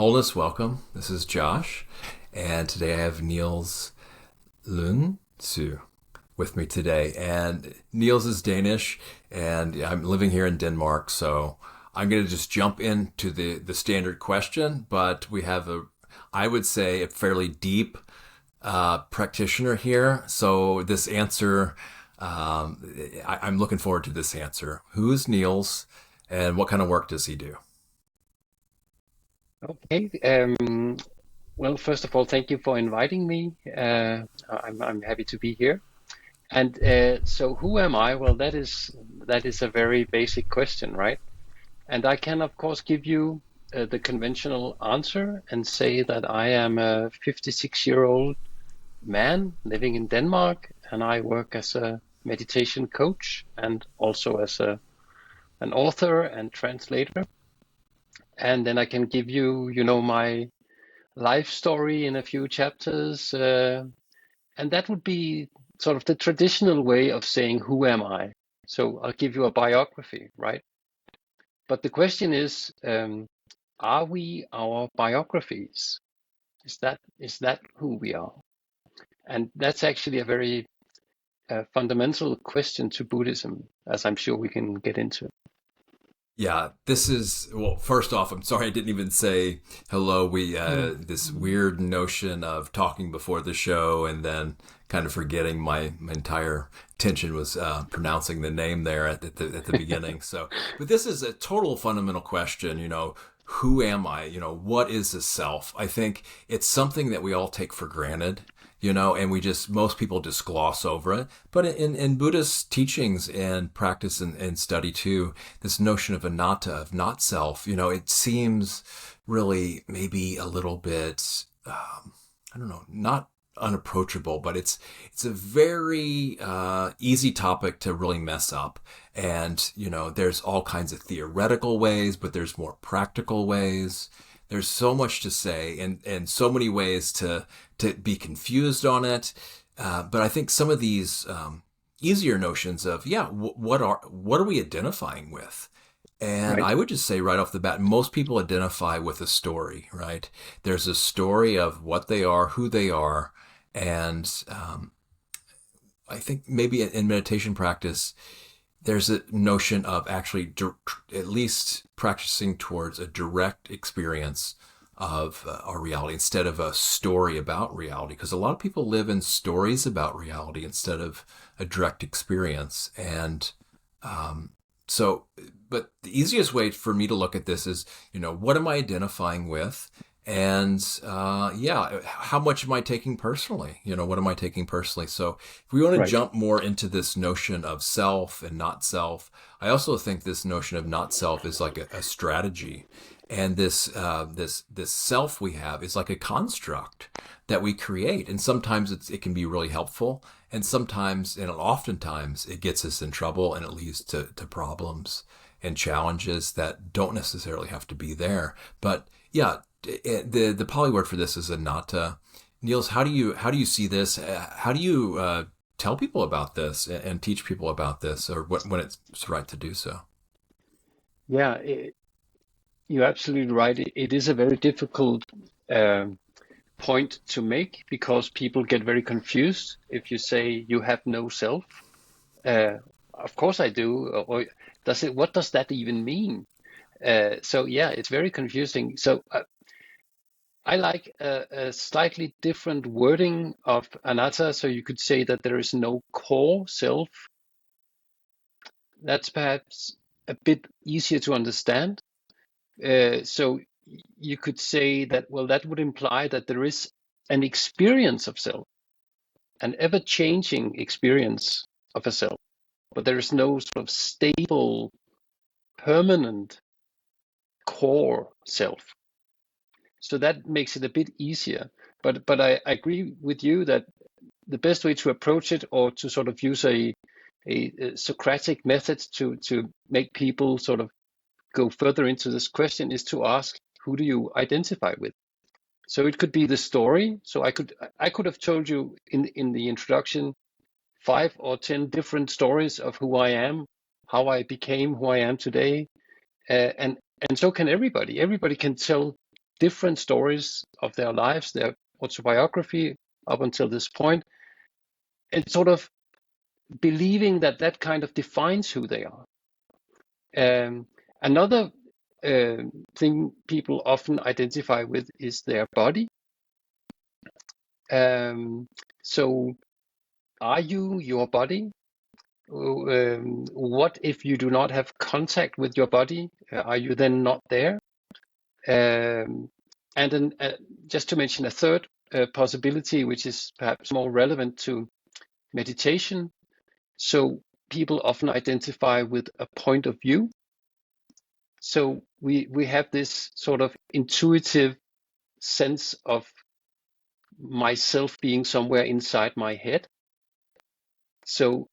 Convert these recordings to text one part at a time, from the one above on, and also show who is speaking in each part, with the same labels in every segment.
Speaker 1: Wholeness, welcome. This is Josh, and today I have Niels Lyngsø with me today. And Niels is Danish, and I'm living here in Denmark, so I'm going to just jump into the standard question. But we have I would say, a fairly deep practitioner here. So this answer, I'm looking forward to this answer. Who is Niels, and what kind of work does he do?
Speaker 2: Okay. Well, first of all, thank you for inviting me. I'm happy to be here. And so, who am I? Well, that is a very basic question, right? And I can, of course, give you the conventional answer and say that I am a 56-year-old man living in Denmark, and I work as a meditation coach and also as an author and translator. And then I can give you, my life story in a few chapters, and that would be sort of the traditional way of saying, who am I? So I'll give you a biography, right? But the question is, are we our biographies? Is that who we are? And that's actually a very fundamental question to Buddhism, as I'm sure we can get into.
Speaker 1: Yeah, this is, well, first off, I'm sorry I didn't even say hello. We this weird notion of talking before the show and then kind of forgetting my entire attention was pronouncing the name there at the beginning. So, but this is a total fundamental question, who am I? What is the self? I think it's something that we all take for granted, and most people just gloss over it. But in Buddhist teachings and practice and study too, this notion of anatta, of not self, it seems really maybe a little bit, I don't know, not unapproachable, but it's a very easy topic to really mess up. And, there's all kinds of theoretical ways, but there's more practical ways. There's so much to say and so many ways to be confused on it. But I think some of these easier notions of, what are we identifying with? And
Speaker 2: Right.
Speaker 1: I would just say right off the bat, most people identify with a story, right? There's a story of what they are, who they are. And I think maybe in meditation practice, there's a notion of actually at least practicing towards a direct experience of our reality instead of a story about reality. Because a lot of people live in stories about reality instead of a direct experience. And so, but the easiest way for me to look at this is, what am I identifying with? And how much am I taking personally? What am I taking personally? So if we want to
Speaker 2: Right.
Speaker 1: jump more into this notion of self and not self, I also think this notion of not self is like a strategy. And this self we have is like a construct that we create. And sometimes it can be really helpful. And sometimes, and oftentimes, it gets us in trouble and it leads to problems and challenges that don't necessarily have to be there. But yeah, the Pali word for this is anatta. Niels, how do you see this? How do you tell people about this and teach people about this, or when it's right to do so?
Speaker 2: Yeah, you're absolutely right. It is a very difficult um, point to make because people get very confused if you say you have no self. Uh, of course I do. Or what does that even mean? So yeah, it's very confusing. So I like a slightly different wording of anatta. So you could say that there is no core self. That's perhaps a bit easier to understand. So you could say that, well, that would imply that there is an experience of self, an ever-changing experience of a self, but there is no sort of stable, permanent core self. So that makes it a bit easier. But I agree with you that the best way to approach it, or to sort of use a Socratic method to make people sort of go further into this question, is to ask, who do you identify with? So it could be the story. So I could have told you in the introduction 5 or 10 different stories of who I am, how I became who I am today, and so can everybody. Everybody can tell different stories of their lives, their autobiography up until this point, and sort of believing that that kind of defines who they are. Another thing people often identify with is their body. So are you your body? What if you do not have contact with your body? Are you then not there? And then just to mention a third possibility, which is perhaps more relevant to meditation. So people often identify with a point of view. So we have this sort of intuitive sense of myself being somewhere inside my head. So,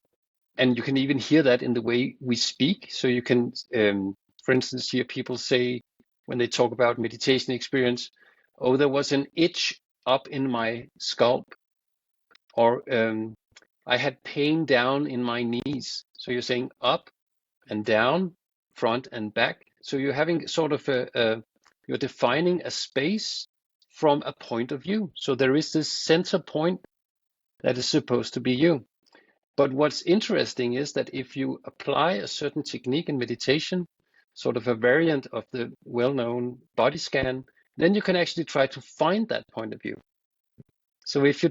Speaker 2: and you can even hear that in the way we speak. So you can, for instance, hear people say when they talk about meditation experience, oh, there was an itch up in my scalp, or I had pain down in my knees. So you're saying up and down, front and back. So you're having sort of you're defining a space from a point of view. So there is this center point that is supposed to be you. But what's interesting is that if you apply a certain technique in meditation, sort of a variant of the well-known body scan, then you can actually try to find that point of view. So if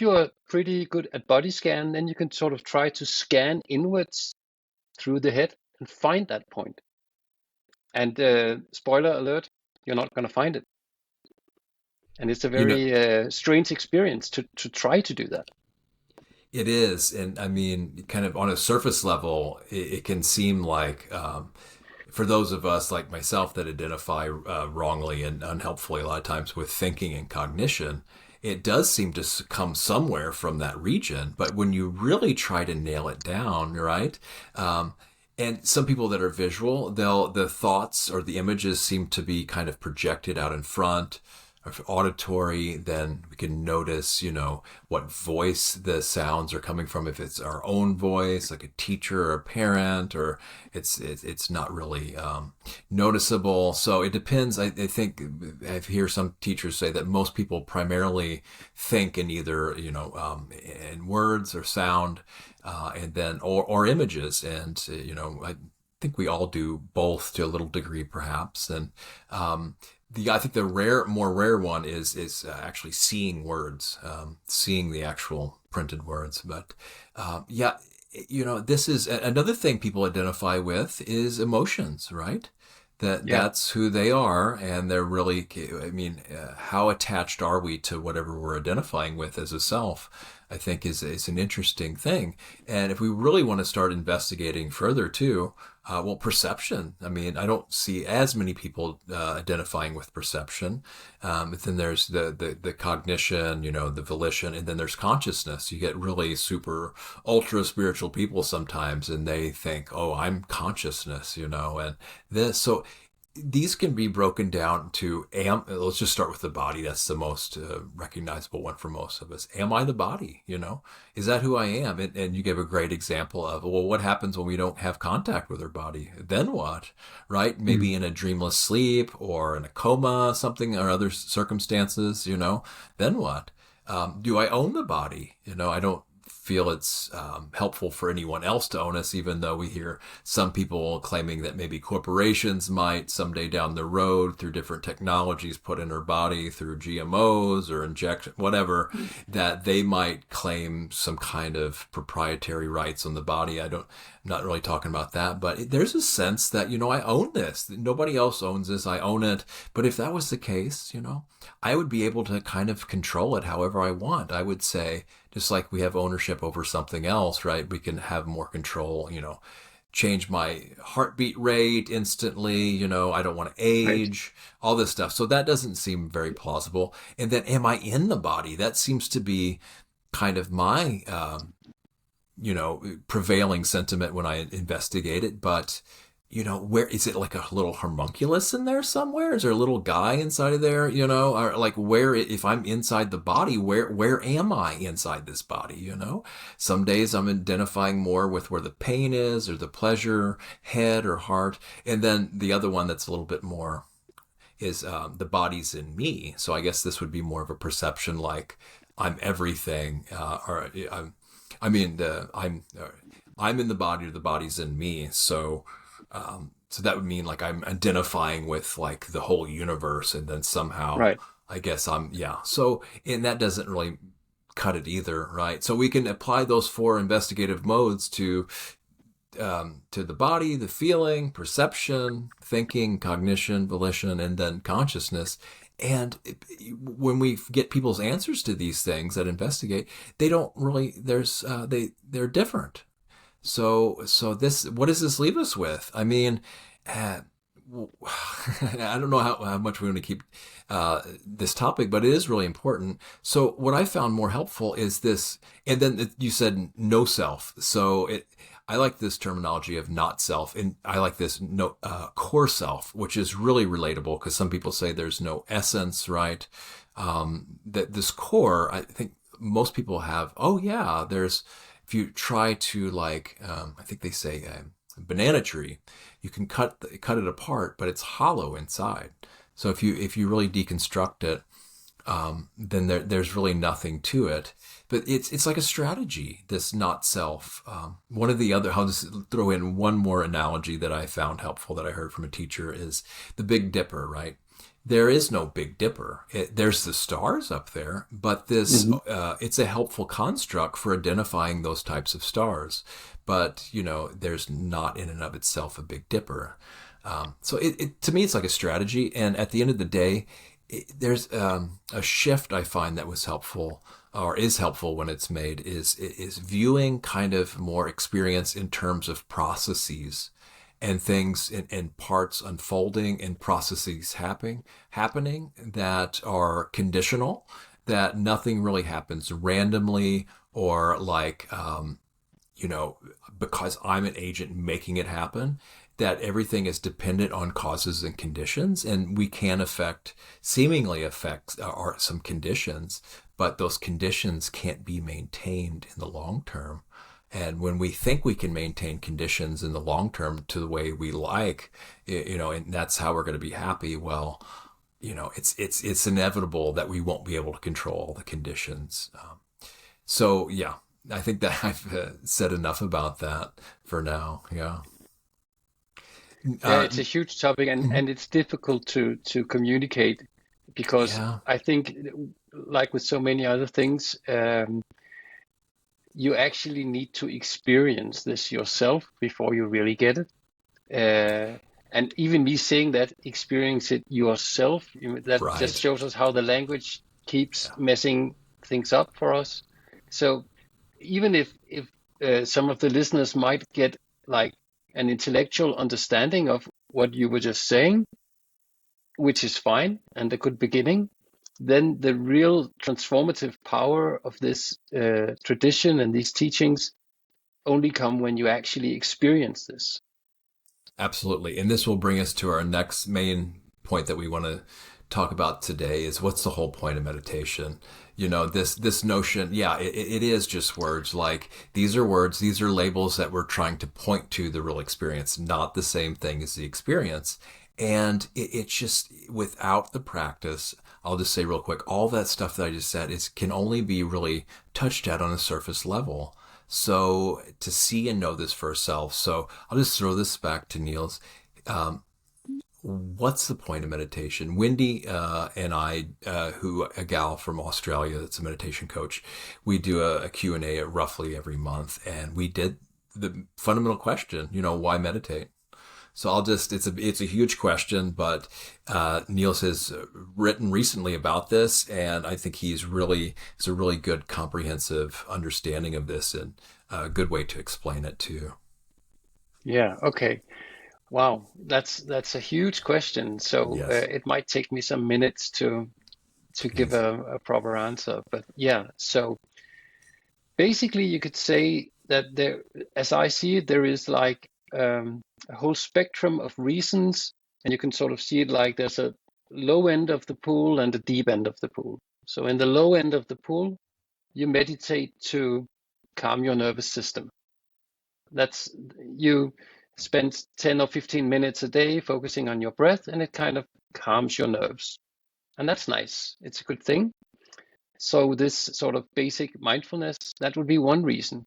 Speaker 2: you're pretty good at body scan, then you can sort of try to scan inwards through the head and find that point. And spoiler alert, you're not going to find it. And it's a very strange experience to try to do that.
Speaker 1: It is. And I mean, kind of on a surface level, it can seem like, for those of us like myself that identify wrongly and unhelpfully a lot of times with thinking and cognition, it does seem to come somewhere from that region. But when you really try to nail it down, right? And some people that are visual, the thoughts or the images seem to be kind of projected out in front. Or auditory, then we can notice, what voice the sounds are coming from. If it's our own voice, like a teacher or a parent, or it's not really noticeable. So it depends. I think I hear some teachers say that most people primarily think in either in words or sound, and then or images, and I think we all do both to a little degree, perhaps, and. I think the more rare one is actually seeing words, seeing the actual printed words. But this is another thing people identify with is emotions, right? That's who they are, and they're really. I mean, how attached are we to whatever we're identifying with as a self? I think is an interesting thing, and if we really want to start investigating further too. Perception. I mean, I don't see as many people identifying with perception. But then there's the cognition, the volition, and then there's consciousness. You get really super ultra spiritual people sometimes, and they think, "Oh, I'm consciousness," and this. So these can be broken down to, let's just start with the body. That's the most recognizable one for most of us. Am I the body? Is that who I am? And you give a great example of, well, what happens when we don't have contact with our body? Then what, right? Maybe in a dreamless sleep or in a coma, something or other circumstances, then what? Do I own the body? I don't feel it's helpful for anyone else to own us, even though we hear some people claiming that maybe corporations might someday down the road through different technologies put in our body through GMOs or injection, whatever, that they might claim some kind of proprietary rights on the body. I'm not really talking about that, but there's a sense that, I own this. Nobody else owns this. I own it. But if that was the case, I would be able to kind of control it however I want. I would say, just like we have ownership over something else, right? We can have more control, change my heartbeat rate instantly, I don't want to age, all this stuff. So that doesn't seem very plausible. And then am I in the body? That seems to be kind of my, prevailing sentiment when I investigate it. But, where is it, like a little homunculus in there somewhere? Is there a little guy inside of there, or like where, if I'm inside the body, where am I inside this body? Some days I'm identifying more with where the pain is or the pleasure, head or heart. And then the other one that's a little bit more the body's in me. So I guess this would be more of a perception, like I'm everything, or I mean, I'm in the body, or the body's in me. So that would mean like I'm identifying with like the whole universe, and then somehow
Speaker 2: Right.
Speaker 1: I guess yeah. So, and that doesn't really cut it either, right? So we can apply those four investigative modes to the body, the feeling, perception, thinking, cognition, volition, and then consciousness. And when we get people's answers to these things that investigate, they don't really. They're different. So this, what does this leave us with? I mean, I don't know how much we want to keep this topic, but it is really important. So what I found more helpful is this, and then you said no self. I like this terminology of not self, and I like this no core self, which is really relatable because some people say there's no essence, right? That this core, I think most people have. Oh yeah, there's. If you try to like, I think they say a banana tree, you can cut it apart, but it's hollow inside. So if you really deconstruct it, then there's really nothing to it. But it's like a strategy, this not self. One of the other, I'll just throw in one more analogy that I found helpful that I heard from a teacher is the Big Dipper, right? There is no Big Dipper. There's the stars up there, but it's a helpful construct for identifying those types of stars. But, there's not in and of itself a Big Dipper. So to me, it's like a strategy. And at the end of the day, there's a shift I find that was helpful, or is helpful when it's made, is viewing kind of more experience in terms of processes and things and parts unfolding and processes happening that are conditional, that nothing really happens randomly or like, because I'm an agent making it happen, that everything is dependent on causes and conditions, and we can seemingly affect some conditions, but those conditions can't be maintained in the long term. And when we think we can maintain conditions in the long term to the way we like, and that's how we're going to be happy, well, it's inevitable that we won't be able to control the conditions. So yeah, I think that I've said enough about that for now. Yeah.
Speaker 2: Yeah, it's a huge topic, and it's difficult to communicate because
Speaker 1: Yeah,
Speaker 2: I think, like with so many other things, you actually need to experience this yourself before you really get it. And even me saying that, experience it yourself, that just
Speaker 1: right.
Speaker 2: shows us how the language keeps
Speaker 1: Yeah,
Speaker 2: messing things up for us. So even if some of the listeners might get like an intellectual understanding of what you were just saying, which is fine and a good beginning, then the real transformative power of this tradition and these teachings only come when you actually experience this.
Speaker 1: absolutely. And this will bring us to our next main point that we want to talk about today is what's the whole point of meditation? This notion, yeah, it is just words. Like these are words, these are labels that we're trying to point to the real experience, not the same thing as the experience. And it's just without the practice, I'll just say real quick, all that stuff that I just said can only be really touched at on a surface level. So to see and know this for ourselves. So I'll just throw this back to Niels. What's the point of meditation? Wendy and I, a gal from Australia that's a meditation coach, we do a Q&A roughly every month, and we did the fundamental question, why meditate? So it's a huge question, but Niels has written recently about this, and I think it's a really good comprehensive understanding of this and a good way to explain it too.
Speaker 2: Yeah, okay. Wow, that's a huge question. So
Speaker 1: Yes,
Speaker 2: it might take me some minutes to give
Speaker 1: please.
Speaker 2: a proper answer. But yeah, so basically you could say that there, as I see it, there is like a whole spectrum of reasons, and you can sort of see it like there's a low end of the pool and a deep end of the pool. So in the low end of the pool, you meditate to calm your nervous system. That's you spend 10 or 15 minutes a day focusing on your breath, and it kind of calms your nerves. And that's nice. It's a good thing. So this sort of basic mindfulness, that would be one reason.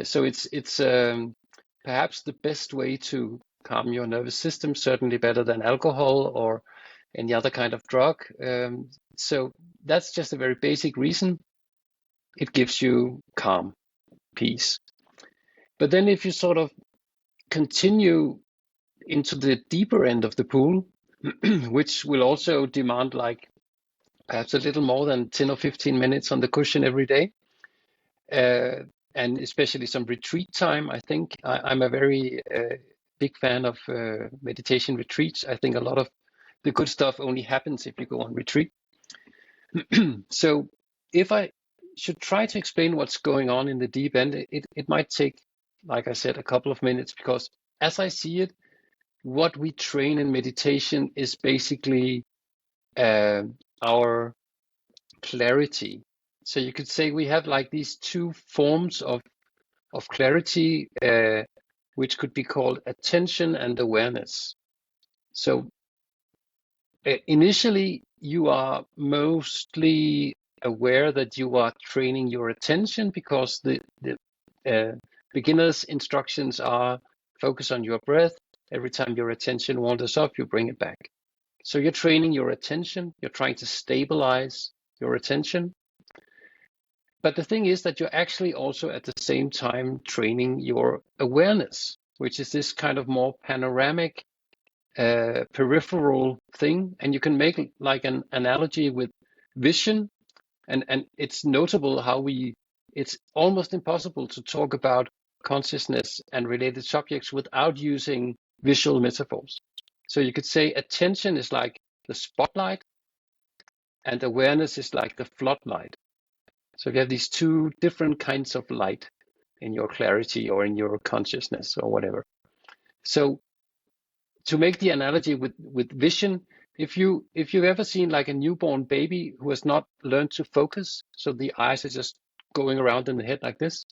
Speaker 2: So it's perhaps the best way to calm your nervous system, certainly better than alcohol or any other kind of drug. So that's just a very basic reason. It gives you calm, peace. But then if you sort of continue into the deeper end of the pool, which will also demand like perhaps a little more than 10 or 15 minutes on the cushion every day, and especially some retreat time. I think I'm a very big fan of meditation retreats. I think a lot of the good stuff only happens if you go on retreat. So if I should try to explain what's going on in the deep end, it might take, like I said, a couple of minutes, because as I see it, what we train in meditation is basically our clarity. So you could say we have like these two forms of clarity, which could be called attention and awareness. So initially, you are mostly aware that you are training your attention, because the beginner's instructions are focus on your breath. Every time your attention wanders off, you bring it back. So you're training your attention. You're trying to stabilize your attention. But the thing is that you're actually also at the same time training your awareness, which is this kind of more panoramic, peripheral thing. And you can make like an analogy with vision. And it's notable how it's almost impossible to talk about consciousness and related subjects without using visual metaphors. So you could say attention is like the spotlight and awareness is like the floodlight. So you have these two different kinds of light in your clarity or in your consciousness or whatever. So to make the analogy with vision, if you've ever seen like a newborn baby who has not learned to focus, so the eyes are just going around in the head like this,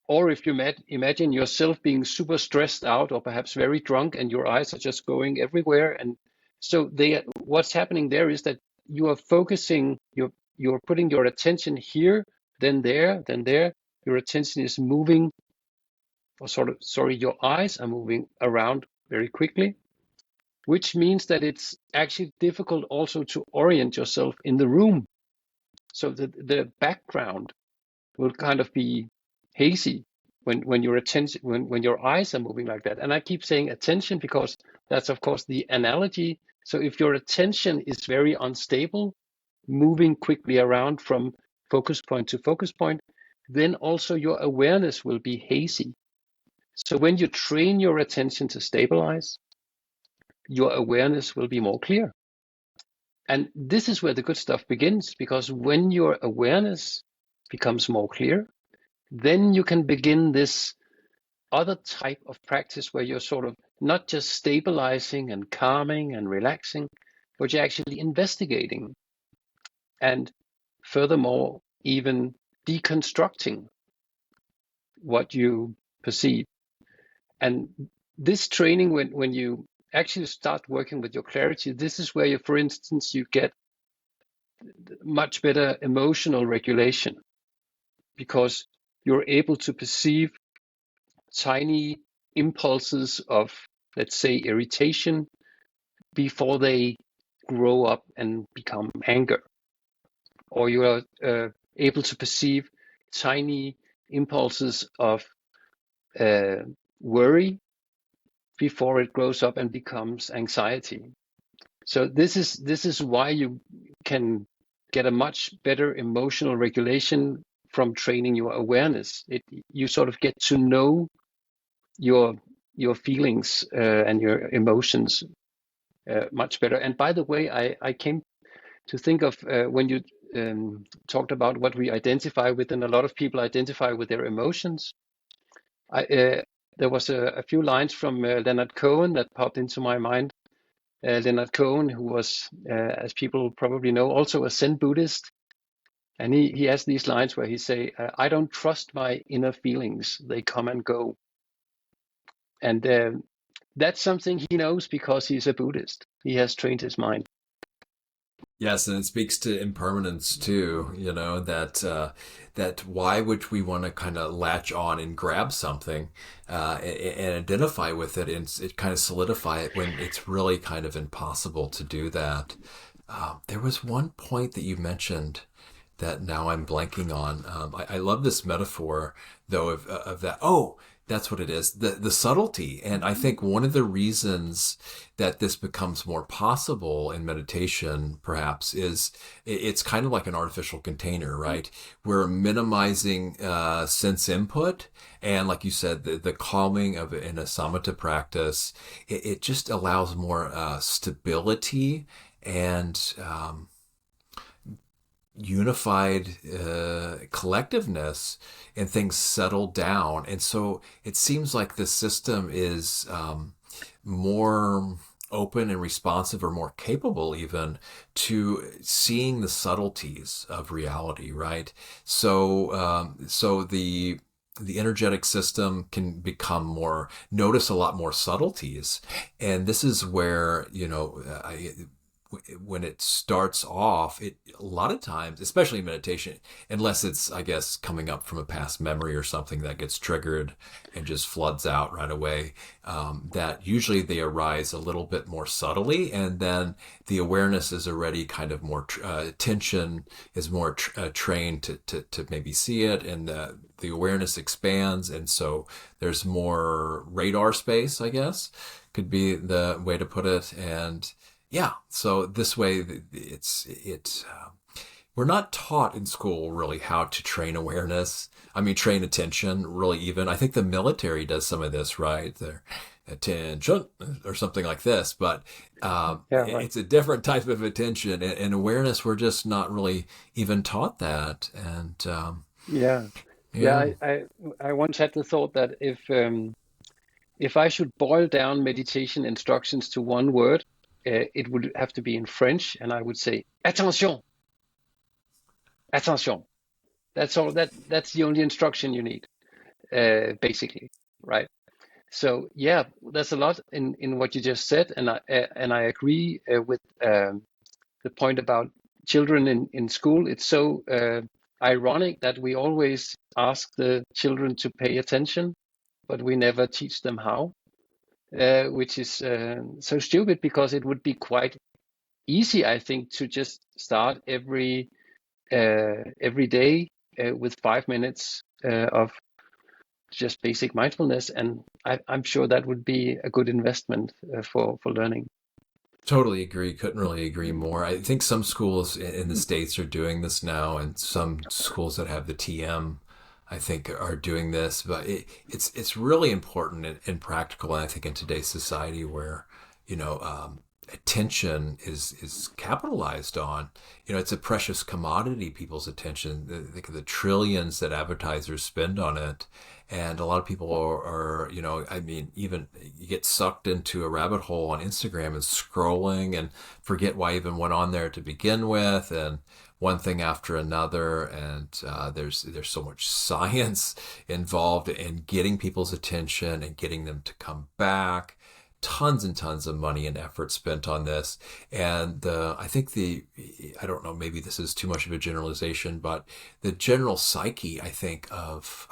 Speaker 2: or if you imagine yourself being super stressed out or perhaps very drunk and your eyes are just going everywhere, and so what's happening there is that you are focusing, you're putting your attention here, then there, then there. Your attention is moving, your eyes are moving around very quickly, which means that it's actually difficult also to orient yourself in the room. So the background will kind of be hazy when your attention, when your eyes are moving like that. And I keep saying attention because that's of course the analogy. So if your attention is very unstable, moving quickly around from focus point to focus point, then also your awareness will be hazy. So when you train your attention to stabilize, your awareness will be more clear. And this is where the good stuff begins, because when your awareness becomes more clear, then you can begin this other type of practice where you're sort of not just stabilizing and calming and relaxing, but you're actually investigating and furthermore, even deconstructing what you perceive. And this training, when you actually start working with your clarity, this is where you, for instance, you get much better emotional regulation, because you're able to perceive tiny impulses of, let's say, irritation before they grow up and become anger. Or you are able to perceive tiny impulses of worry before it grows up and becomes anxiety. So this is why you can get a much better emotional regulation from training your awareness. You sort of get to know your feelings and your emotions much better. And by the way, I came to think of when you talked about what we identify with, and a lot of people identify with their emotions. There was a few lines from Leonard Cohen that popped into my mind. Leonard Cohen, who was, as people probably know, also a Zen Buddhist. And he has these lines where he say, I don't trust my inner feelings. They come and go. And that's something he knows because he's a Buddhist. He has trained his mind.
Speaker 1: Yes, and it speaks to impermanence too, that why would we want to kind of latch on and grab something and identify with it and it kind of solidify it when it's really kind of impossible to do that. There was one point that you mentioned that now I'm blanking on. I love this metaphor though of that. Oh, that's what it is. The subtlety. And I think one of the reasons that this becomes more possible in meditation, perhaps, is it's kind of like an artificial container, right? We're minimizing sense input. And like you said, the calming of it in a samatha practice, it just allows more stability and unified collectiveness, and things settle down. And so it seems like the system is more open and responsive, or more capable even, to seeing the subtleties of reality, right? So the energetic system can become more, notice a lot more subtleties. And this is where, when it starts off, it a lot of times, especially in meditation, unless it's, I guess, coming up from a past memory or something that gets triggered and just floods out right away, that usually they arise a little bit more subtly, and then the awareness is already kind of more attention is more trained to maybe see it, and the awareness expands, and so there's more radar space, I guess, could be the way to put it. And yeah, so this way we're not taught in school really how to train awareness. I mean, train attention, really. Even I think the military does some of this, right? Their attention or something like this, but
Speaker 2: Yeah, right.
Speaker 1: it's a different type of attention, and awareness. We're just not really even taught that, and
Speaker 2: Yeah, yeah.
Speaker 1: yeah.
Speaker 2: I once had the thought that if I should boil down meditation instructions to one word, it would have to be in French, and I would say attention, attention. That's all. That's the only instruction you need, basically, right? So yeah, there's a lot in what you just said, and I agree with the point about children in school. It's so ironic that we always ask the children to pay attention, but we never teach them how, which is so stupid, because it would be quite easy, I think, to just start every day with 5 minutes of just basic mindfulness, and I'm sure that would be a good investment for learning.
Speaker 1: Totally agree. Couldn't really agree more. I think some schools in the States are doing this now, and some schools that have the TM, I think, are doing this. But it's really important and practical, and I think in today's society where, you know, attention is capitalized on. It's a precious commodity, people's attention. The trillions that advertisers spend on it. And a lot of people are, I mean, even you get sucked into a rabbit hole on Instagram and scrolling and forget why I even went on there to begin with, and one thing after another. And there's so much science involved in getting people's attention and getting them to come back. Tons and tons of money and effort spent on this. And I think I don't know, maybe this is too much of a generalization, but the general psyche, I think, of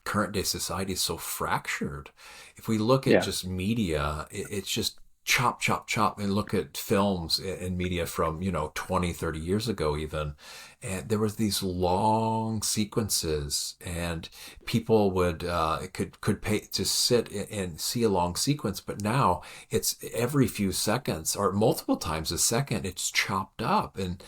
Speaker 1: current day society is so fractured. If we look at
Speaker 2: Yeah,
Speaker 1: just media, it's just chop, chop, chop, and look at films and media from, 20, 30 years ago even. And there was these long sequences, and people would, could pay to sit and see a long sequence. But now it's every few seconds or multiple times a second, it's chopped up. And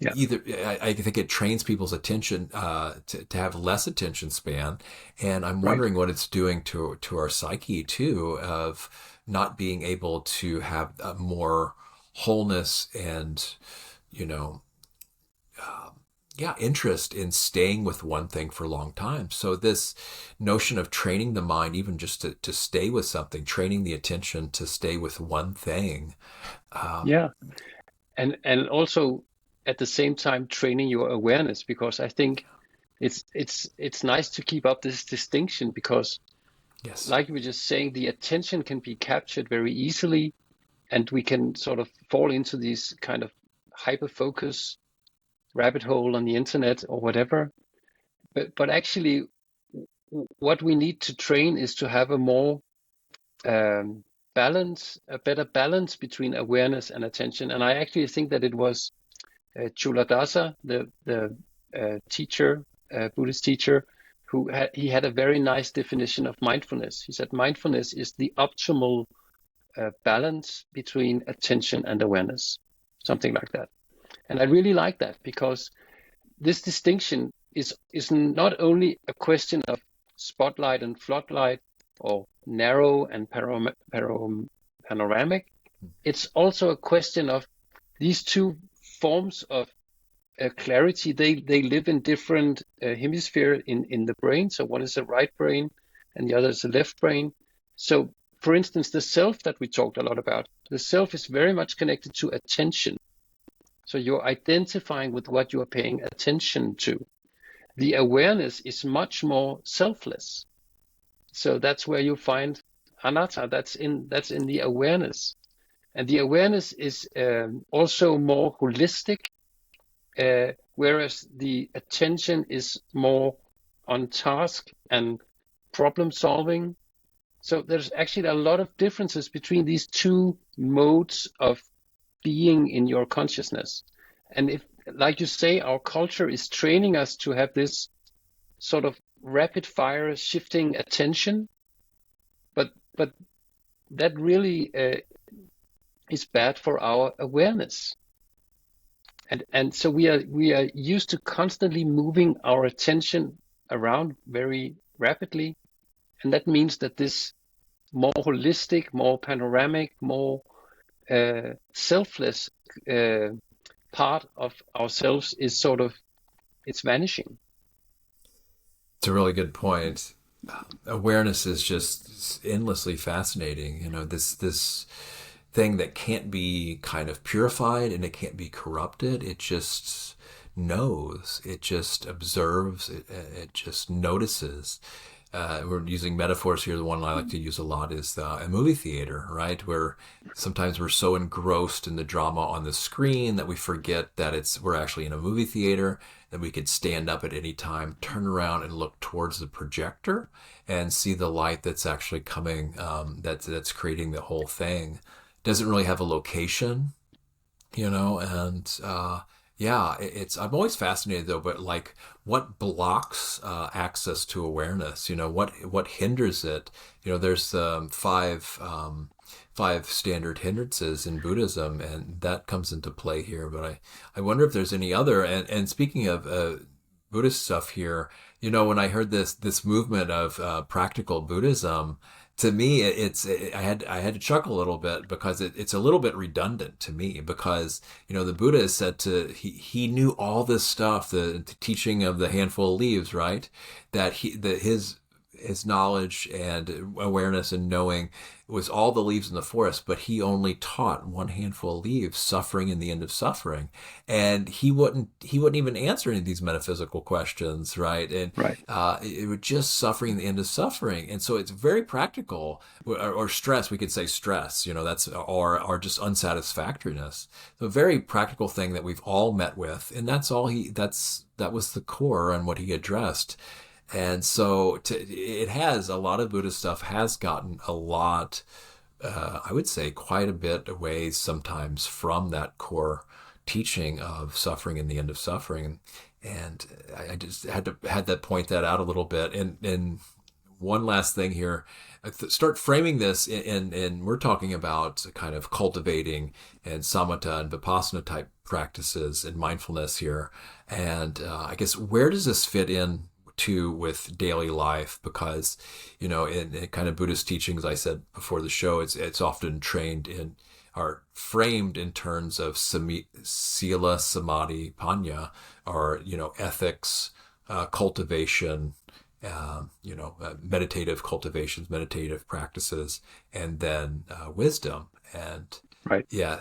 Speaker 2: yeah,
Speaker 1: either I think it trains people's attention to have less attention span, and I'm
Speaker 2: right.
Speaker 1: wondering what it's doing to our psyche too, of not being able to have more wholeness and you know yeah, interest in staying with one thing for a long time. So this notion of training the mind, even just to stay with something, training the attention to stay with one thing. um,
Speaker 2: Yeah, and also at the same time training your awareness, because I think it's nice to keep up this distinction, because
Speaker 1: Yes.
Speaker 2: like you were just saying, the attention can be captured very easily, and we can sort of fall into these kind of hyper focus rabbit hole on the internet or whatever. But actually, what we need to train is to have a more a better balance between awareness and attention. And I actually think that it was Chuladasa, the teacher, Buddhist teacher, he had a very nice definition of mindfulness. He said mindfulness is the optimal balance between attention and awareness, something like that. And I really like that, because this distinction is not only a question of spotlight and floodlight, or narrow and panoramic. It's also a question of these two forms of clarity. They live in different hemisphere in the brain. So one is the right brain and the other is the left brain. So for instance, the self that we talked a lot about, the self is very much connected to attention. So you're identifying with what you are paying attention to. The awareness is much more selfless. So that's where you find anatta. That's in the awareness, and the awareness is also more holistic, whereas the attention is more on task and problem solving. So there's actually a lot of differences between these two modes of being in your consciousness. And if, like you say, our culture is training us to have this sort of rapid fire shifting attention, but that really is bad for our awareness. And so we are used to constantly moving our attention around very rapidly, and that means that this more holistic, more panoramic, more selfless part of ourselves is sort of, it's vanishing.
Speaker 1: It's a really good point. Awareness is just endlessly fascinating. This thing that can't be kind of purified and it can't be corrupted. It just knows. It just observes. It just notices. We're using metaphors here. The one I like to use a lot is a movie theater, right? Where sometimes we're so engrossed in the drama on the screen that we forget that we're actually in a movie theater, that we could stand up at any time, turn around and look towards the projector and see the light that's actually coming, that's creating the whole thing. Doesn't really have a location, and yeah, I'm always fascinated though, but like what blocks access to awareness? What hinders it? There's five standard hindrances in Buddhism, and that comes into play here. But I wonder if there's any other. And speaking of Buddhist stuff here, when I heard this movement of practical Buddhism, to me, I had to chuckle a little bit because it's a little bit redundant to me, because the Buddha is said he knew all this stuff, the teaching of the handful of leaves, right? That his knowledge and awareness and knowing was all the leaves in the forest, but he only taught one handful of leaves, suffering in the end of suffering, and he wouldn't even answer any of these metaphysical questions, right? And
Speaker 2: Right.
Speaker 1: It was just suffering in the end of suffering, and so it's very practical, or stress. We could say stress, that's or just unsatisfactoriness. So a very practical thing that we've all met with, and that's all that was the core and what he addressed. And so it has a lot of Buddhist stuff has gotten a lot, I would say quite a bit away sometimes from that core teaching of suffering and the end of suffering. And I just had to point that out a little bit. And one last thing here, start framing this in we're talking about kind of cultivating and samatha and vipassana type practices and mindfulness here. And I guess where does this fit in with daily life? Because in kind of Buddhist teachings, I said before the show, it's often framed in terms of sila, samadhi, panya, or ethics, cultivation, meditative cultivations, meditative practices, and then wisdom. And
Speaker 2: Right.
Speaker 1: yeah,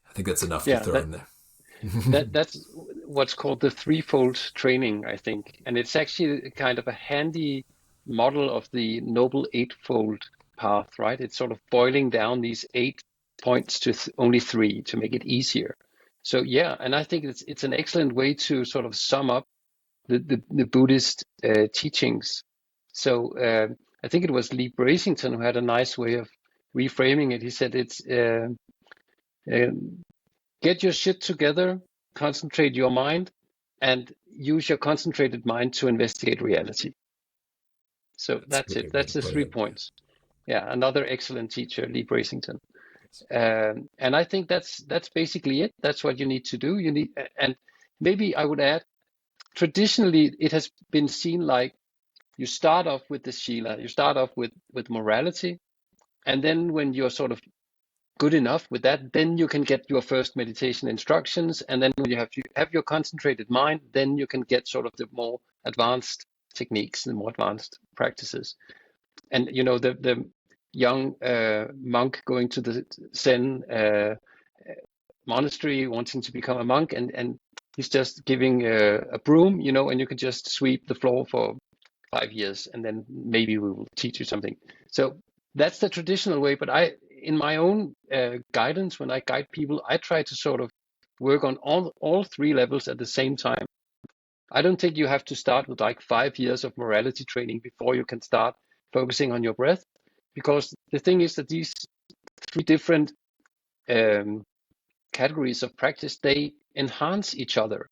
Speaker 1: I think that's enough to throw in there.
Speaker 2: That's what's called the threefold training, I think, and it's actually kind of a handy model of the Noble Eightfold Path, right? It's sort of boiling down these 8 points to only three to make it easier. So yeah, and I think it's an excellent way to sort of sum up the Buddhist teachings. So I think it was Lee Brasington who had a nice way of reframing it. He said it's uh, get your shit together, concentrate your mind, and use your concentrated mind to investigate reality. So
Speaker 1: That's a
Speaker 2: that's it.
Speaker 1: great way to
Speaker 2: That's the
Speaker 1: put
Speaker 2: three
Speaker 1: it.
Speaker 2: points. Yeah, another excellent teacher, Lee Brasington. And I think that's basically it. That's what you need to do. You need, and maybe I would add, traditionally it has been seen like you start off with the Shila, you start off with morality, and then when you're sort of good enough with that, then you can get your first meditation instructions, and then when you have your concentrated mind, then you can get sort of the more advanced techniques and more advanced practices. And you know the young monk going to the Zen monastery wanting to become a monk, and he's just giving a broom, you know, and you can just sweep the floor for 5 years, and then maybe we will teach you something. So that's the traditional way. But in my own guidance, when I guide people, I try to sort of work on all three levels at the same time. I don't think you have to start with like 5 years of morality training before you can start focusing on your breath, because the thing is that these three different um, categories of practice, they enhance each other.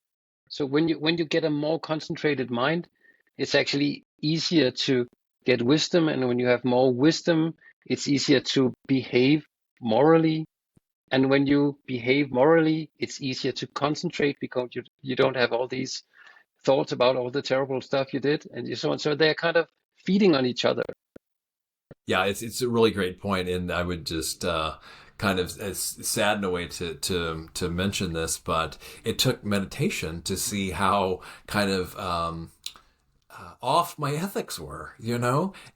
Speaker 2: So when you get a more concentrated mind, it's actually easier to get wisdom, and when you have more wisdom, it's easier to behave morally. And when you behave morally, it's easier to concentrate because you don't have all these thoughts about all the terrible stuff you did and so on. So they're kind of feeding on each other.
Speaker 1: Yeah, it's a really great point, and I would just kind of as sad in a way to mention this, but it took meditation to see how kind of off my ethics were,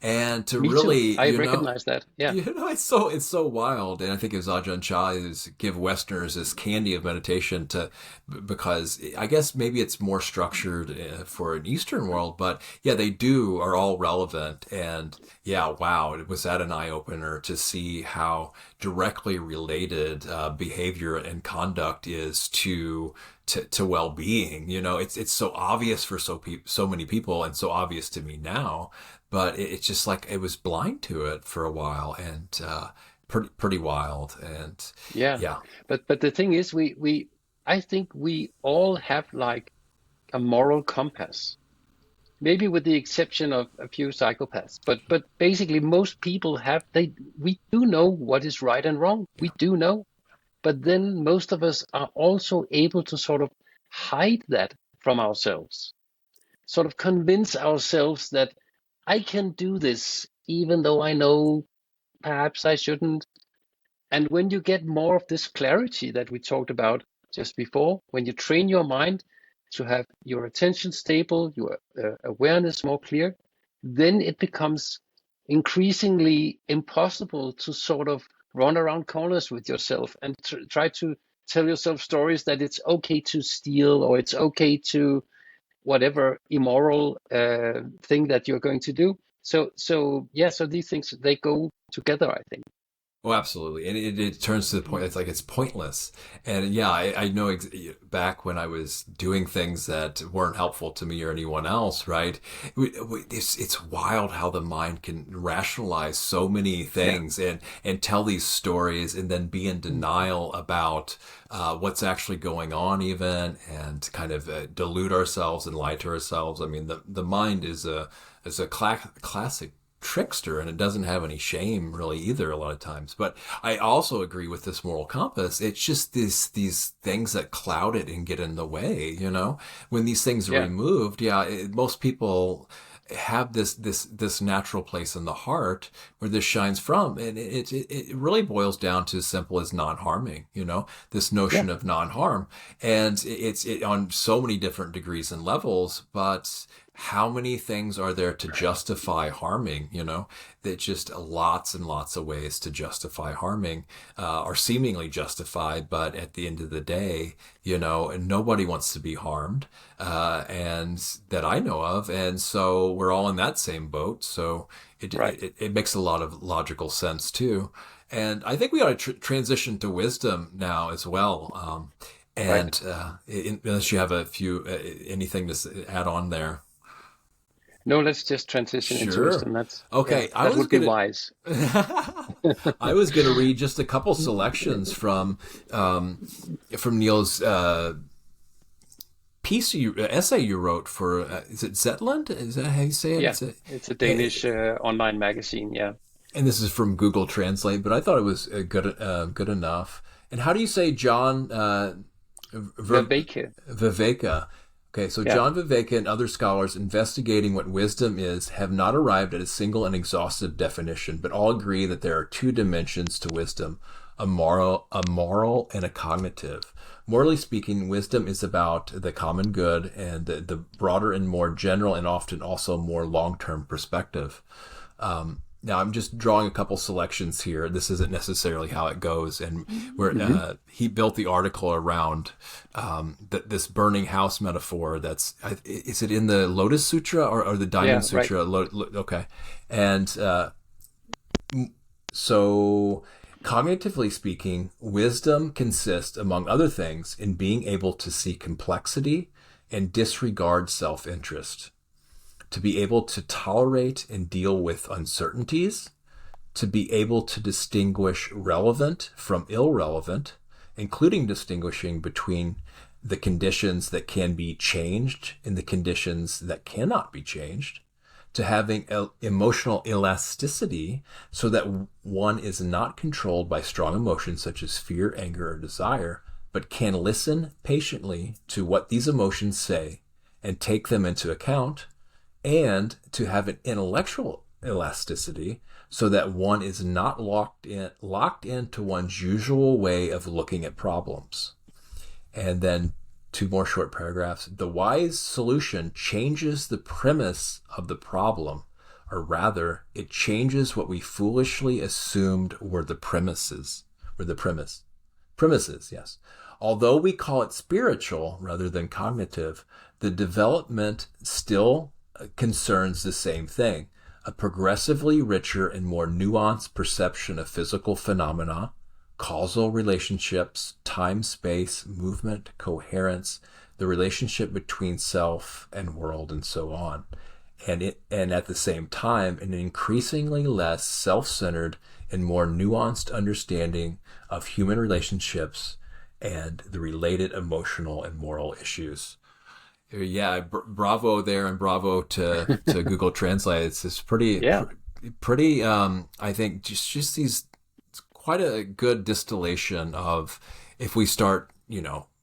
Speaker 1: and to
Speaker 2: Me too.
Speaker 1: really,
Speaker 2: I recognize that. Yeah.
Speaker 1: it's so wild. And I think it was Ajahn Chah is give Westerners this candy of meditation because I guess maybe it's more structured for an Eastern world, but yeah, they are all relevant. And yeah, wow, it was that an eye opener to see how directly related behavior and conduct is to well-being. It's so obvious for so many people, and so obvious to me now, but it's just like it was blind to it for a while, and pretty wild. And
Speaker 2: Yeah.
Speaker 1: yeah.
Speaker 2: But the thing is, we I think we all have like a moral compass, maybe with the exception of a few psychopaths. But basically, most people have we do know what is right and wrong. We do know. But then most of us are also able to sort of hide that from ourselves, sort of convince ourselves that I can do this, even though I know perhaps I shouldn't. And when you get more of this clarity that we talked about just before, when you train your mind to have your attention stable, your awareness more clear, then it becomes increasingly impossible to sort of run around corners with yourself and try to tell yourself stories that it's okay to steal or it's okay to whatever immoral thing that you're going to do. So yeah, so these things, they go together, I think.
Speaker 1: Oh, absolutely. And it turns to the point, it's like it's pointless. And yeah, I know back when I was doing things that weren't helpful to me or anyone else, right? It's wild how the mind can rationalize so many
Speaker 2: Yeah.
Speaker 1: things and tell these stories and then be in denial about what's actually going on, even, and kind of delude ourselves and lie to ourselves. I mean, the mind is a classic trickster, and it doesn't have any shame really either a lot of times. But I also agree with this moral compass. It's just these things that cloud it and get in the way. When these things are
Speaker 2: Yeah.
Speaker 1: removed, yeah, most people have this natural place in the heart where this shines from, and it really boils down to as simple as non-harming. This
Speaker 2: Yeah.
Speaker 1: notion of non-harm, and it's on so many different degrees and levels, but how many things are there to justify harming? That just lots and lots of ways to justify harming, are seemingly justified, but at the end of the day, nobody wants to be harmed, and that I know of, and so we're all in that same boat. So
Speaker 2: Right.
Speaker 1: it makes a lot of logical sense too. And I think we ought to transition to wisdom now as well.
Speaker 2: Right.
Speaker 1: And unless you have a few anything to add on there.
Speaker 2: No, let's just transition into
Speaker 1: Sure.
Speaker 2: wisdom.
Speaker 1: Okay, I
Speaker 2: That
Speaker 1: was
Speaker 2: would be
Speaker 1: gonna
Speaker 2: wise.
Speaker 1: I was gonna read just a couple selections from Niels' essay you wrote for is it Zetland? Is that how you say it?
Speaker 2: Yeah, it's a Danish online magazine. Yeah,
Speaker 1: And this is from Google Translate, but I thought it was good enough. And how do you say John
Speaker 2: Viveke.
Speaker 1: Viveka? Okay, so
Speaker 2: Yeah,
Speaker 1: John Viveka and other scholars investigating what wisdom is have not arrived at a single and exhaustive definition, but all agree that there are two dimensions to wisdom: a moral and a cognitive. Morally speaking, wisdom is about the common good and the broader and more general and often also more long-term perspective. Now, I'm just drawing a couple selections here. This isn't necessarily how it goes. And where he built the article around this burning house metaphor. Is it in the Lotus Sutra or the Diamond
Speaker 2: yeah, right.
Speaker 1: Sutra? Okay. And so, cognitively speaking, wisdom consists, among other things, in being able to see complexity and disregard self-interest, to be able to tolerate and deal with uncertainties, to be able to distinguish relevant from irrelevant, including distinguishing between the conditions that can be changed and the conditions that cannot be changed, to having emotional elasticity so that one is not controlled by strong emotions such as fear, anger, or desire, but can listen patiently to what these emotions say and take them into account, and to have an intellectual elasticity so that one is not locked into one's usual way of looking at problems. And then two more short paragraphs. The wise solution changes the premise of the problem, or rather, it changes what we foolishly assumed were the premises. Premises, yes. Although we call it spiritual rather than cognitive, the development still concerns the same thing: a progressively richer and more nuanced perception of physical phenomena, causal relationships, time, space, movement, coherence, the relationship between self and world, and so on. And at the same time, an increasingly less self-centered and more nuanced understanding of human relationships and the related emotional and moral issues. Yeah, bravo there, and bravo to Google Translate. It's
Speaker 2: Yeah,
Speaker 1: pretty. I think just these, it's quite a good distillation of, if we start,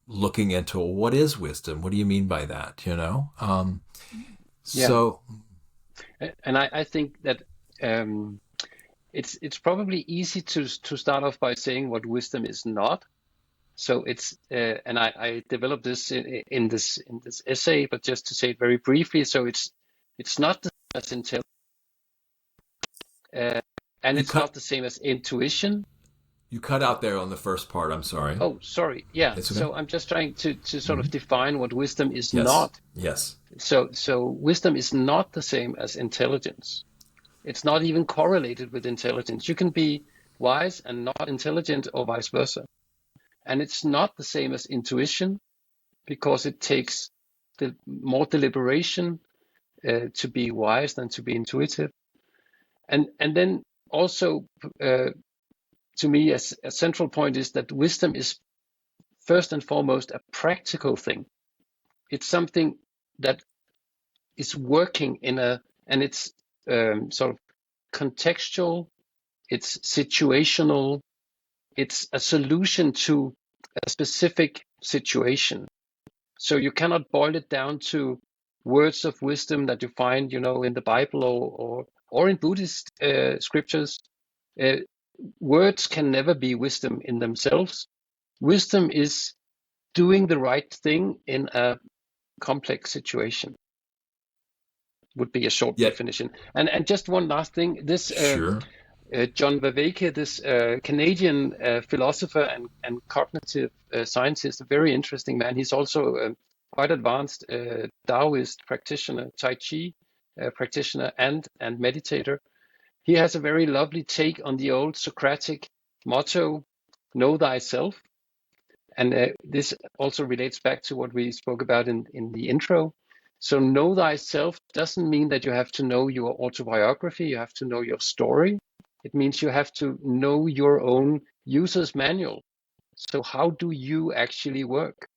Speaker 1: looking into what is wisdom. What do you mean by that?
Speaker 2: yeah.
Speaker 1: So
Speaker 2: And I think that um, it's probably easy to start off by saying what wisdom is not. So and I developed this in this essay, but just to say it very briefly. So it's not the same as intelligence, uh, and
Speaker 1: you
Speaker 2: it's
Speaker 1: cut
Speaker 2: not the same as intuition.
Speaker 1: you cut out there on the first part. I'm sorry.
Speaker 2: Oh, sorry. Yeah.
Speaker 1: It's okay.
Speaker 2: So I'm just trying to sort
Speaker 1: Hmm.
Speaker 2: of define what wisdom is
Speaker 1: Yes.
Speaker 2: not.
Speaker 1: Yes.
Speaker 2: So wisdom is not the same as intelligence. It's not even correlated with intelligence. You can be wise and not intelligent, or vice versa. And it's not the same as intuition, because it takes more deliberation to be wise than to be intuitive. And then also, to me, a central point is that wisdom is first and foremost a practical thing. It's something that is working and it's sort of contextual, it's situational, it's a solution to a specific situation. So you cannot boil it down to words of wisdom that you find, in the Bible or in Buddhist scriptures. Uh, Words can never be wisdom in themselves. Wisdom is doing the right thing in a complex situation. would be a short
Speaker 1: Yeah,
Speaker 2: definition. And just one last thing, this
Speaker 1: sure.
Speaker 2: John Vervaeke, this Canadian philosopher and cognitive scientist, a very interesting man. He's also a quite advanced Taoist practitioner, Tai Chi practitioner, and meditator. He has a very lovely take on the old Socratic motto, "Know thyself." And this also relates back to what we spoke about in the intro. So know thyself doesn't mean that you have to know your autobiography, you have to know your story. It means you have to know your own user's manual. So how do you actually work?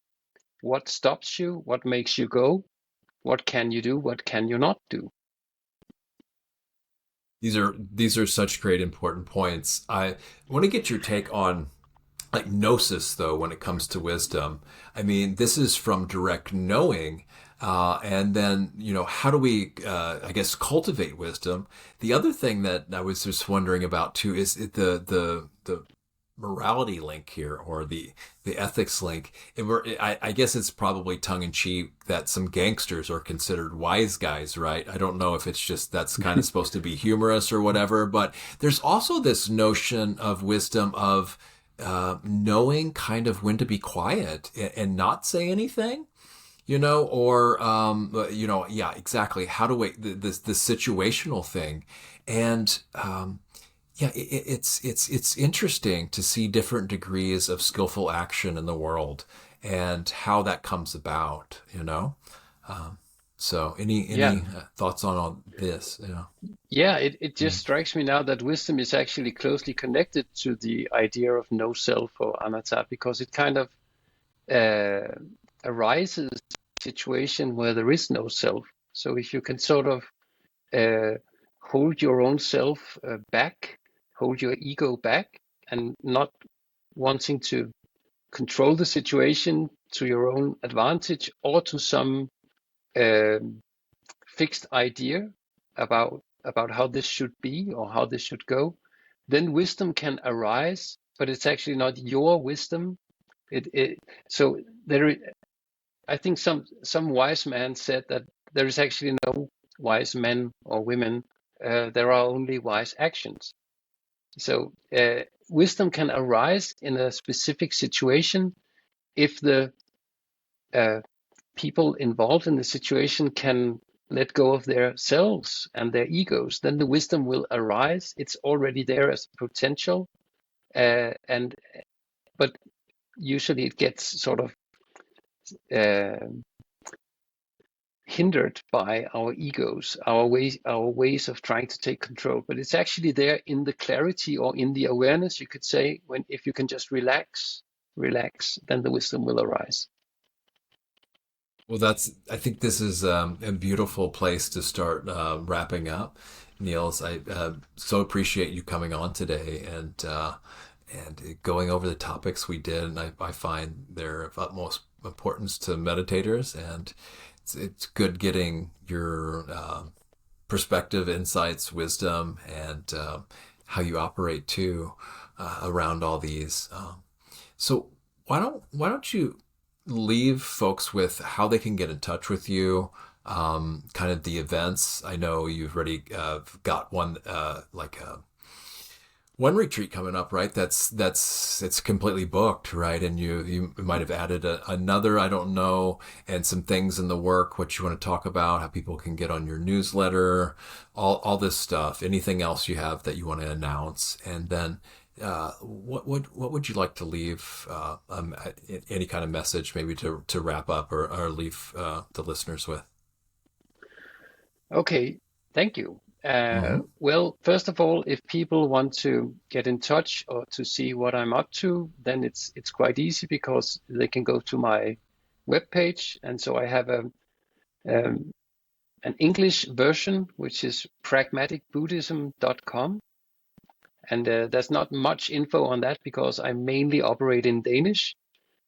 Speaker 2: What stops you? What makes you go? What can you do? What can you not do?
Speaker 1: These are such great important points. I want to get your take on like gnosis though when it comes to wisdom. I mean, this is from direct knowing, and then how do we I guess cultivate wisdom. The other thing that I was just wondering about too is the morality link here, or the ethics link. And I guess it's probably tongue in cheek that some gangsters are considered wise guys, right? I don't know if it's just that's kind of supposed to be humorous or whatever, but there's also this notion of wisdom of knowing kind of when to be quiet and not say anything, or yeah, exactly. How do we the situational thing, and yeah, it's interesting to see different degrees of skillful action in the world and how that comes about. So
Speaker 2: Yeah,
Speaker 1: any thoughts on all this?
Speaker 2: yeah. It just strikes me now that wisdom is actually closely connected to the idea of no self or anatta, because it kind of uh, arises situation where there is no self. So if you can sort of hold your own self back, hold your ego back, and not wanting to control the situation to your own advantage or to some um, fixed idea about how this should be or how this should go, then wisdom can arise, but it's actually not your wisdom. It so there. I think some wise man said that there is actually no wise men or women. There are only wise actions. So wisdom can arise in a specific situation if the uh, people involved in the situation can let go of their selves and their egos. Then the wisdom will arise. It's already there as potential, and but usually it gets sort of uh, hindered by our egos, our ways of trying to take control. But it's actually there in the clarity or in the awareness, you could say, when if you can just relax, then the wisdom will arise.
Speaker 1: Well, I think this is a beautiful place to start wrapping up. Niels, I so appreciate you coming on today and going over the topics we did. And I find they're of utmost importance to meditators, and it's good getting your perspective, insights, wisdom, and how you operate too around all these. So why don't you leave folks with how they can get in touch with you, kind of the events. I know you've already got one like one retreat coming up, right? That's it's completely booked, right? And you might have added another, I don't know, and some things in the work. What you want to talk about, how people can get on your newsletter, all this stuff. Anything else you have that you want to announce, and then what would you like to leave any kind of message maybe to wrap up or leave the listeners with?
Speaker 2: Okay, thank you.
Speaker 1: Hmm.
Speaker 2: Well, first of all, if people want to get in touch or to see what I'm up to, then it's quite easy because they can go to my webpage, and so I have um, an English version which is pragmaticbuddhism.com, and there's not much info on that because I mainly operate in Danish.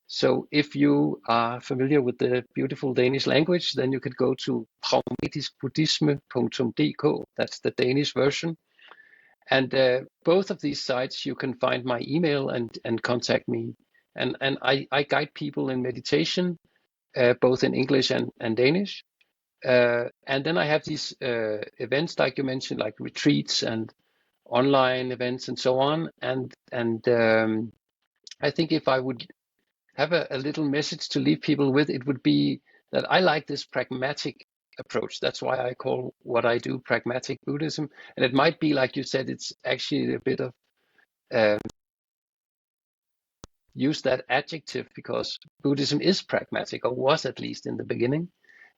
Speaker 2: So if you are familiar with the beautiful Danish language, then you could go to pragmatiskbuddhisme.dk. That's the Danish version. And both of these sites, you can find my email and contact me. And I guide people in meditation, both in English and Danish. And then I have these events, like you mentioned, like retreats and online events and so on. And I think if I would have a little message to leave people with, it would be that I like this pragmatic approach. That's why I call what I do pragmatic Buddhism. And it might be, like you said, it's actually a bit of uh, use that adjective because Buddhism is pragmatic, or was at least in the beginning.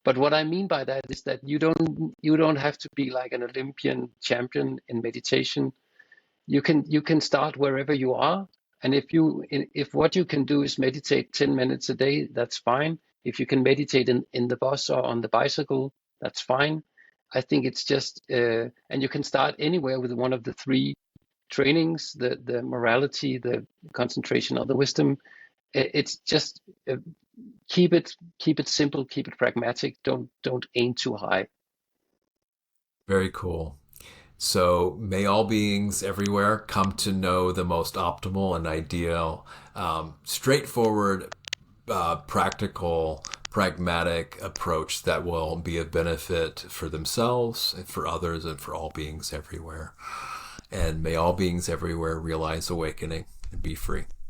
Speaker 2: But what I mean by that is that you don't have to be like an Olympian champion in meditation. You can start wherever you are, and if what you can do is meditate 10 minutes a day, that's fine. If you can meditate in the bus or on the bicycle, that's fine. I think it's just and you can start anywhere with one of the three trainings: the morality, the concentration, or the wisdom. It's just keep it simple, keep it pragmatic. Don't aim too high.
Speaker 1: Very cool. So may all beings everywhere come to know the most optimal and ideal, straightforward, practical, pragmatic approach that will be of benefit for themselves, for others, and for all beings everywhere. And may all beings everywhere realize awakening and be free.